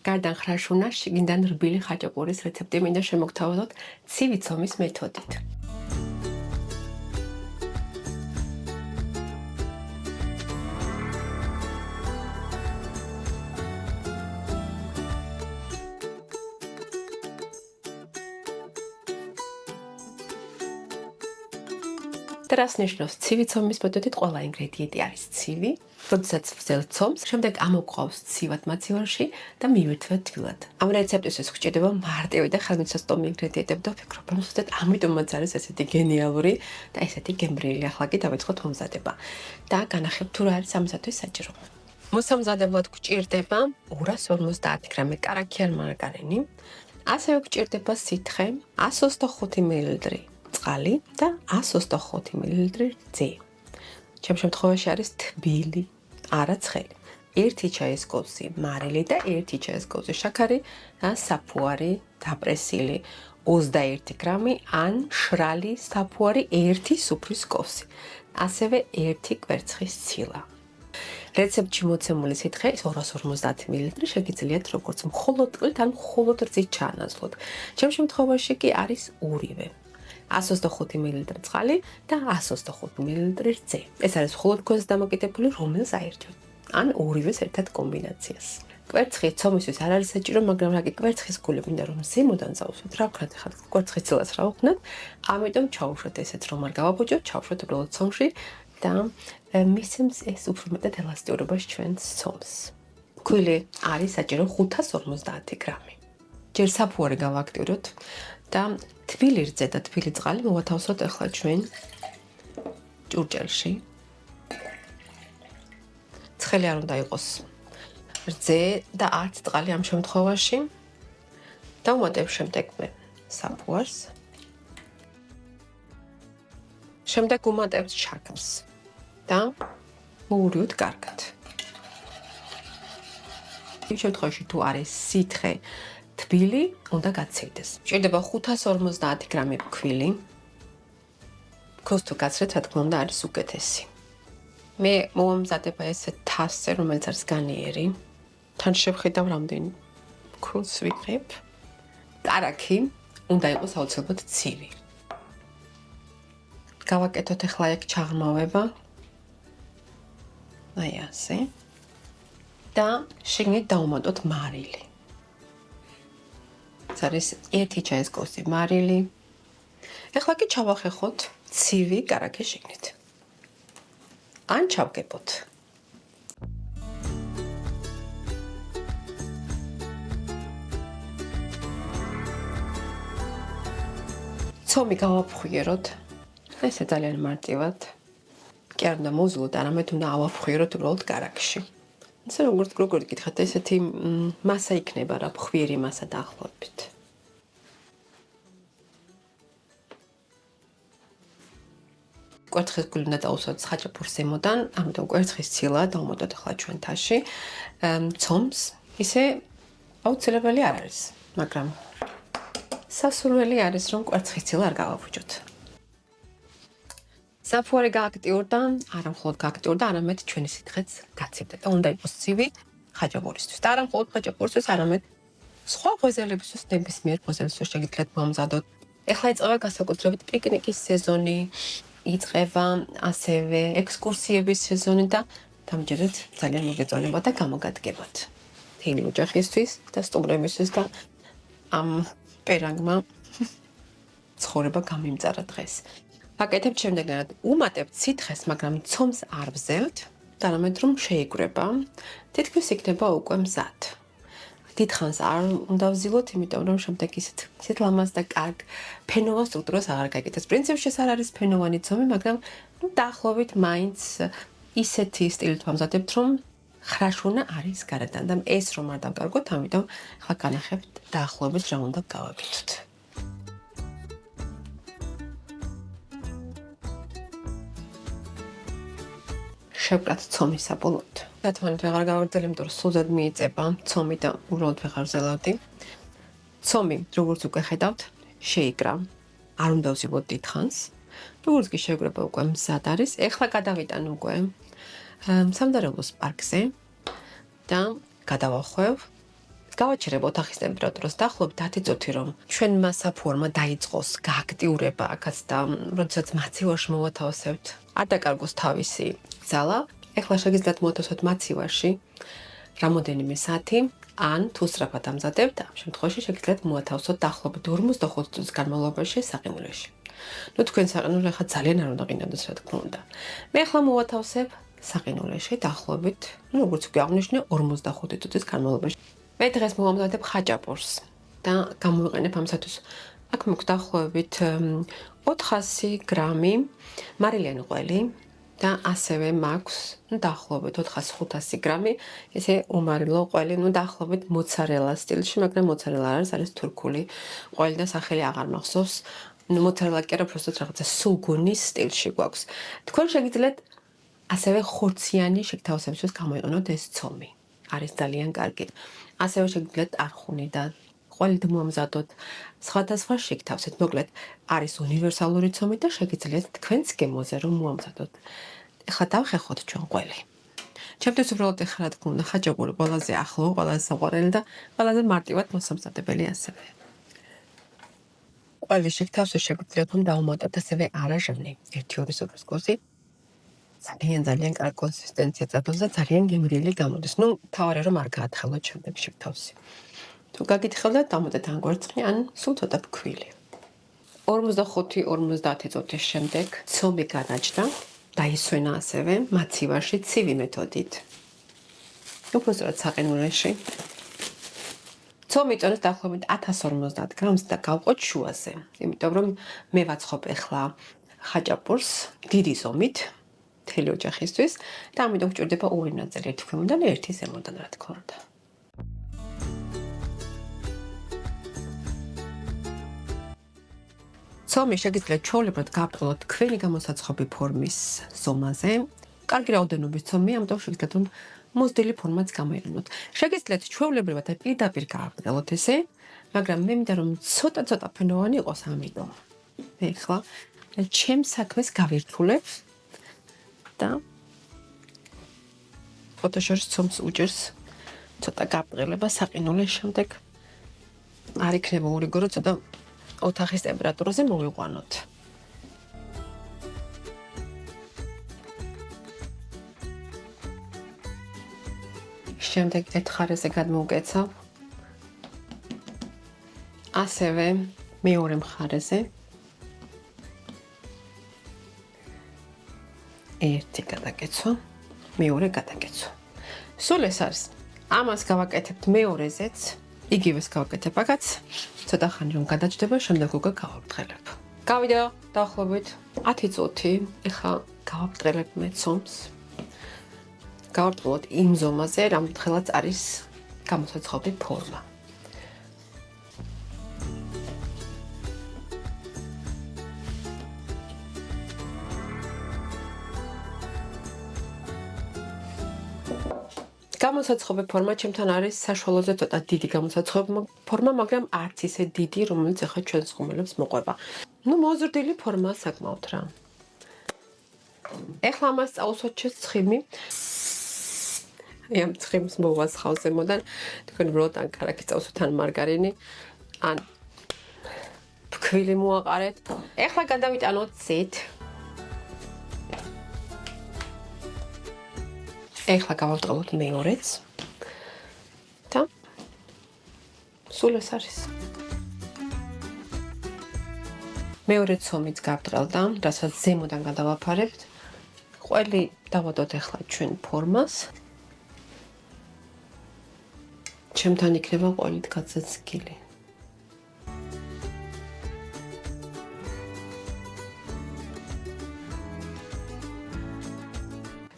გარდა ხრაშუნა, შიგნიდან რბილი ხაჭაპურის რეცეპტი მინდა შემოგთავაზოთ ცივი ცომის მეთოდით. Teraz ნიშნავს ცივი ცომის მეთოდით ყველა ინგრედიენტი არის ცივი, როდესაც ვძელთ ცომს, შემდეგ ამოგვყავს ცივად მაცივარში და მივირთვეთ თბილად. ამ რეცეპტისთვის გვჭირდება მარტივი და ხელმისაწვდომი ინგრედიენტები და ვფიქრობ, რომ ზუსტად ამიტომაც არის ესეთი გენიალური და ესეთი გემრიელი. ახლა კი დავიწყოთ მომზადება და განახებთ თუ რა არის ამისათვის საჭირო. მოსამზადებლად გვჭირდება 250 გრამი კარაქიარ მარგარინი, ასევე გვჭირდება სითხე, 125 მl წყალი და 125 ml რძე. ჩემ შემთხვევაში არის თბილი, არა ცხელი. 1 ჩაის კოვზი მარილი და 1 ჩაის კოვზი შაქარი და საფუარი დაპრესილი 21 გრამი ან შრალი საფუარი 1 სუფრის კოვზი. ასევე 1 კვერცხის ცილა. რეცეპტში მოცემული სითხე 250 ml შეგიძლიათ როგორც მხოლოდ წყლით ან მხოლოდ რძით ჩაანაცვლოთ. ჩემ შემთხვევაში კი არის ორივე. 125 ml წყალი და 125 ml რძე. ეს არის მხოლოდ გვერდს დამოკიდებული, რომელს აერთებთ. ან ორივეს ერთად კომბინაციას. კვერცხი ცომისთვის არ არის საჭირო, მაგრამ რა კი კვერცხის გული მინდა რომ ზემოდან წავუსვით, რა ვქნათ ახლა კვერცხის ცილას რა ვქნათ, ამიტომ ჩავუშვათ ესეც რომ არ გავაბოჯოთ, ჩავუშვათ უბრალოდ ცომში და მისცემს ეს უფრო მეტად ელასტიურობას ჩვენს ცომს. ქვილი არის საჭირო 550 გრამი. ჯერ საფუარი გავაქტიუროთ და თბილი რძე და თბილი წყალი მოვათავსოთ ახლა ჩვენ ჭურჭელში. ცხელი არ უნდა იყოს რძე და არც წყალი ამ შემთხვევაში. დავუმატებ შემდეგ მე საფუარს. შემდეგ უმატებთ შაქარს და მოვურიოთ კარგად. იმ შემთხვევაში თუ არის სითხე თბილი, უნდა გაცივდეს. Ჭირდება 550 გრამი ქვილი. ქოს თუ გაცრეთ, რა თქმა უნდა, არის უკეთესი. მე მოვამზადება ესეთ თასზე, რომელიც არის განიერი. თან შევხედავ რამდენი ქოს ვიღებ. კარაქი უნდა იყოს აუცილებლად ცივი. გავაკეთოთ ახლა ეგ ჩაღრმავება. აი ასე. და შიგნით დავუმატოთ მარილი. ეს არის 1 ჩაის კოვზი მარილი. ახლა კი ჩავახეხოთ ცივი კარაქი შიგნით. ან ჩავგებოთ. ცომი გავაფხვიეროთ. ესე ძალიან მარტივად. კი არ უნდა მოვზილოთ, არამედ უნდა ავაფხვიეროთ უბრალოდ კარაქში. ესე როგორც გითხათ, ესეთი მასა იქნება რა, ფხვიერი მასა დაახლოებით. კვერცხის გული უნდა დავუსვათ ხაჭაპურის ზემოდან, ამიტომ კვერცხის ცილა დავუმატოთ ახლა ჩვენ თაში. ცომს ისე აუცილებელი არ არის, მაგრამ სასურველი არის რომ კვერცხის ცილა არ გავაბუჯოთ. საფუარი გააქტიურდა, არა მხოლოდ გააქტიურდა, არამედ ჩვენი სითხეც გაცივდა და უნდა იყოს ცივი ხაჭაპურისთვის. და არა მხოლოდ ხაჭაპურისთვის, არამედ სხვა ღვეძელებისთვის, ნებისმიერ ღვეძელისთვის შეგიძლიათ მომზადოთ. ეხლა იწყება განსაკუთრებით პიკნიკის სეზონი, იწყება ასევე ექსკურსიების სეზონი და დამჯერად ძალიან მოგეწონება და გამოგადგებათ. თელი ოჯახისთვის და სტუმრებისთვის და ამ პერანგმა ცხოვრება გამიმწარა დღეს. ვაკეთებთ შემდეგად. უმატებთ სითხეს, მაგრამ ცომს არ ვზელთ, არამედ რომ შეიკვრება, თითქმის იქნება უკვე მზად. დიდხანს არ უნდა ვზილოთ, იმიტომ რომ შემდეგ ისეთ ლამაზ და კარგ ფენოვან სტრუქტურას აღარ გაიგეთებს. პრინციპში ეს არ არის ფენოვანი ცომი, მაგრამ დაახლოებით მაინც ისეთი სტილით ვამზადებთ, რომ ხრაშუნა არის გარედან და ეს რომ არ დავკარგოთ, ამიტომ ახლა განახებთ დაახლოებით რა უნდა გავაკეთოთ. შევკრათ ცომი საბოლოოდ. თათმანით ვეღარ გავაგრძელებ, იმიტომ რომ სულზედ მიიწება ცომი და უბრალოდ ვეღარ ვზელავდი. ცომი, როგორც უკვე ხედავთ, შეიკრა. არ უნდა ვზილოთ დიდხანს. როგორც კი შევკრება უკვე მზად არის. ეხლა გადავიტან უკვე სამზარეულოს პარკზე და გადავახვევ გავაჩერებ ოთახის ტემპერატურას დაახლოებით 10 წუთი, რომ ჩვენმა საფორმა დაიწყოს გააქტიურება აქაც და როდესაც მაცივარში მოვათავსებთ, არ დაკარგოს თავისი ძალა. ეხლა შეგიძლიათ მოვათავსოთ მაცივარში რამოდენიმე საათი, ან თუ სწრაფად ამზადებთ, ამ შემთხვევაში შეგიძლიათ მოვათავსოთ დაახლოებით 45 წუთის განმავლობაში საყინულში. თქვენ საყინულში ახლა ძალიან არ უნდა ყინავდეს, რა თქმა უნდა. მე ახლა მოვათავსებ საყინულში დაახლოებით, როგორც გვაღვნიშნე 45 წუთის განმავლობაში. მე დღეს მოვამზადებ ხაჭაპურს და გამოვიყენებ ამისათვის. აქ მოქვს დაახლოებით 400 გრამი მარილიანი ყველი და ასევე მაქვს დაახლოებით 400-500 გრამი ესე უმარილო ყველი, დაახლოებით მოცარელა სტილში, მაგრამ მოცარელა არის თურქული ყველი და სახელი აღარ მახსოვს. მოცარელა კი არა, просто რაღაცა სულგუნის სტილში გვაქვს. თქვენ შეგიძლიათ ასევე ხორციანი შეგთავსებისთვის გამოიყენოთ ეს ცომი. არის ძალიან კარგი. ასევე შეგიძლიათ არხუნი და ყველით მოამზადოთ. სხვადასხვა შეგთავსეთ. მოკლედ, არის უნივერსალური ცომი და შეგიძლიათ თქვენს გემოზე რომ მოამზადოთ. ეხლა დავხეხოთ ჩვენ ყველი. ჩემთვის უბრალოდ ეხლა რა თქმა უნდა ხაჭაპური ყველაზე ახლო, ყველაზე საყვარელი და ყველაზე მარტივად მოსამზადებელი ასევე. ყველი შეგთავსოს შეგიძლიათ რომ დავუმატოთ ასევე არაჟანი 1-2 სუფრისკოზე. ძალიან კარგი კონსისტენცია წადოს და ძალიან გემრიელი გამოდის. თავარი რომ არ გაათხელოთ შემდეგ შეგთავსი. თუ გაგითხელდათ, დამატეთ ან კვერცხი, ან სულ ცოტა ფქვილი. 45-50 წუთის შემდეგ ცომი განაჯდა. დაისვენა ასევე მაცივარში ცივი მეთოდით. უბრალოდ საყინულში. ცომი წონს დაახლოებით 1050 გრამს და გავყოთ შუაზე. იმიტომ რომ მე ვაცხობ ახლა ხაჭაპურს დიდი ზომით, მთელი ოჯახისთვის და ამიტომ გვჭირდება ორი ნაწილი, ერთი ქვემოდან, ერთი ზემოდან, რა თქმა უნდა. ცომი შეგიძლიათ ჩვეულებრივად გაბრყოლოთ თქვენი გამოსაცხობი ფორმის ზომაზე. კარგი რაოდენობის ცომი, ამიტომ შეგიძლიათ რომ მოზრდილი ფორმაც გამოიყენოთ. შეგიძლიათ ჩვეულებრივად პირდაპირ გააბრყოლოთ ესე, მაგრამ მე მინდა რომ ცოტა ფენოვანი იყოს, ამიტომ. მე ახლა ჩემს საქმეს გავირთულებ და ფოტოშორის ცომს უჭერს ცოტა გაბრყოლება საყინულის შემდეგ. არ იქნება ურიგო, რომ ცოტა ოთახის ტემპერატურაზე მოვიყვანოთ. შემდეგ ერთ ხარეზე გადმოვკეცავ. ასევე მეორე მხარეზე. ერთი გადაკეცვა, მეორე გადაკეცვა. სულ ეს არის. ამას გავაკეთებთ მეორეზეც. იგივეს გავაკეთებ აქაც. ცოტა ხანი რომ გადაჭდება, შემდეგ უკვე გავაბრტყელებ. გავიდა დაახლოებით 10 წუთი. ეხლა გავაბრტყელებ მე ცომს. გავაბრტყელოთ იმ ზომაზე, რამდენიც არის გამოსაცხობი ფორმა. გამოსაცხობი ფორმა ჩემთან არის საშუალოზე ცოტა დიდი გამოსაცხობი ფორმა, მაგრამ არც ისე დიდი, რომელიც ახლა ჩვენს ხუმელებს მოყვება. მოზრდილი ფორმა საკმაოდ რა. ეხლა ამას წავუსვათ ჩემს ცხიმი. ამ ცხიმს მოვასხავ ზემოდან. თქვენ უბრალოდ ან კარაქი წავუსვათ ან მარგარინი, ან ფქვილი მოაყარეთ. ეხლა გადავიტანოთ ზეთ. ეხლა გავაბრტყელოთ მეორეც და სულ ეს არის. მეორე ცომიც გავბრტყელდა, რასაც ზემოდან გადავაფარებთ. ყველი დავადოთ ეხლა ჩვენ ფორმას. ჩემთან იქნება ყველით გაცეცხლილი.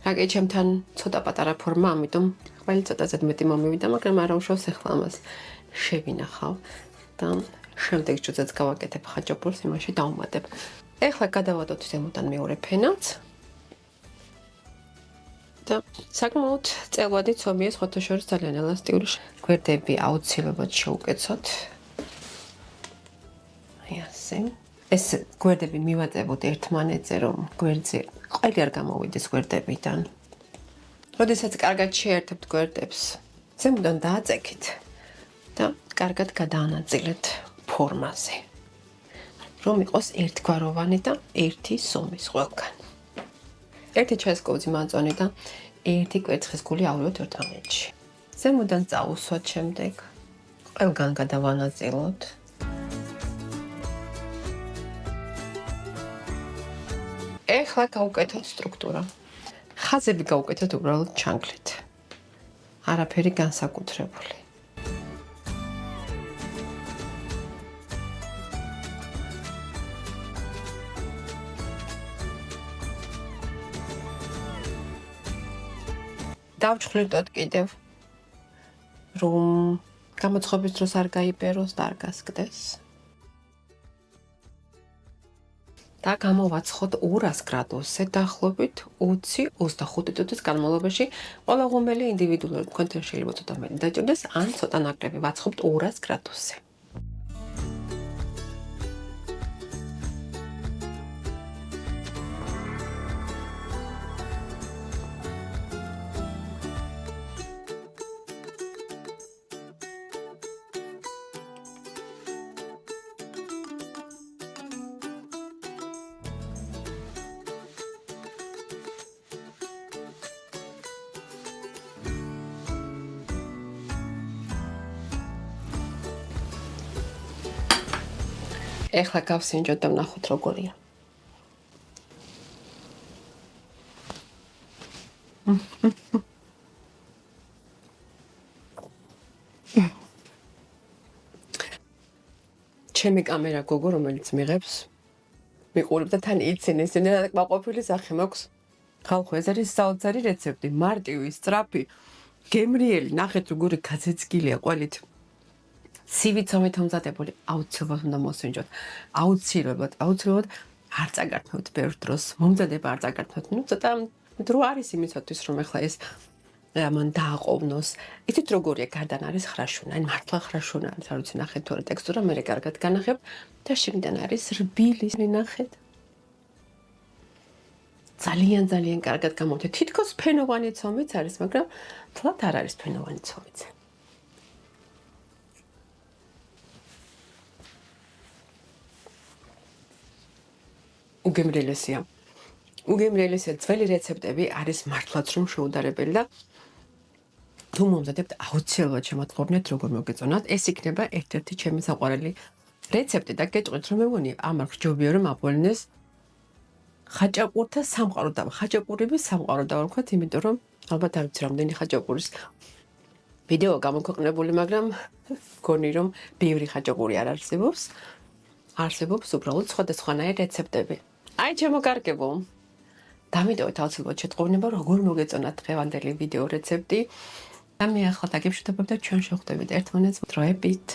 რაგე ჩემთან ცოტა პატარა ფორმა, ამიტომ ყველი ცოტაზე მეტი მომივიდა, მაგრამ არა უშავს ეხლა ამას შევინახავ და შემდეგ ჯუზეც გავაკეთებ ხაჭაპურს, იმაში დავუმატებ. ეხლა გადავადოთ ზემოდან მეორე ფენაც. და საკმაოდ წელვადი ცომია, სხვათა შორის ძალიან ელასტიური. გვერდები აუცილებლად შევუკეცოთ. აი ასე. ეს გვერდები მივაწევოთ ერთმანეთზე, რომ გვერდზე ყველი არ გამოვიდეს გვერდებიდან. როდესაც კარგად შეერთებთ გვერდებს, ზემოდან დააწექით. და კარგად გადაანაწილეთ ფორმაზე. რომ იყოს ერთგვაროვანი და ერთი სომის ყველგან. ერთი ჩესკოვძი მაწვანე და ერთი კვერცხისგული ავლებთ ერთმანეთში. ზემოდან წაუსვათ შემდეგ ყველგან გადავანაწილოთ. ეხლა გავუკეთოთ სტრუქტურა. ხაზები გავუკეთოთ უბრალოდ ჩანგლით. არაფერი განსაკუთრებული. დავჩხლიტოთ კიდევ, რომ გამოცხობის დროს არ გაიპეროს და არ გასკდეს. და გამოვაცხოთ 200 გრადუსზე დაახლოებით 20-25 წუთის განმავლობაში. ყველა ღუმელი ინდივიდუალურად თქვენთან შეიძლება ცოტა მეტი დაჭირდეს, ან ცოტა ნაკლები ვაცხობთ 200 გრადუსზე. ეხლა გავსინჯოთ და ვნახოთ როგორია. ჩემი კამერა გოგო, რომელიც მიღებს, მიყურებ და თან იცინეს, ნელა კმაყოფილი სახე მაქვს. ხალხო, ეს არის საოცარი რეცეპტი, მარტივი, სწრაფი, გემრიელი, ნახეთ როგორი გაზეცკილია ყველით. ცივი ცომით მომზადებული, აუცილებლად უნდა მოსინჯოთ. აუცილებლად არ წაგართმევთ ბევრ დროს. მომზადება არ წაგართმევთ. ცოტა დრო არის იმისათვის, რომ ეხლა ეს მან დააყოვნოს. იცით როგორია გარდან არის ხრაშუნა, ან მართლა ხრაშუნა არის, არ ვიცი ნახეთ თორე ტექსტურა, მე კარგად განახებ და შიგნიდან არის რბილი, ნახეთ. ძალიან კარგად გამოვიდა. თითქოს ფენოვანი ცომიც არის, მაგრამ თლათ არ არის ფენოვანი ცომიც. უგემრიელესია ძველი რეცეპტები არის მართლაც რომ შეუდარებელი და თუ მომზადებთ აუცილებლად შემოთხოვნიათ როგორ მოგეწონათ. ეს იქნება ერთ-ერთი ჩემი საყვარელი რეცეპტი და გეტყვით რომ მე მგონი ამარ გჯობია რომ აპოლინეს ხაჭაპურთა სამყარო და ხაჭაპურების სამყარო დავარქვათ, იმიტომ რომ ალბათ არ ვიცი რამდენი ხაჭაპურის ვიდეო გამოქვეყნებული, მაგრამ გონი რომ ბევრი ხაჭაპური არ არსებობს. არსებობს უბრალოდ სხვადასხვანაირი რეცეპტები. აი ჩემო დამიდოვეთ აუცილებლად შეტყობინება როგორ მოგეწონათ დღევანდელი ვიდეო რეცეპტი და მე ახლა დაგემშვიდობებ და ჩვენ შევხვდებით ერთმანეთს დროებით.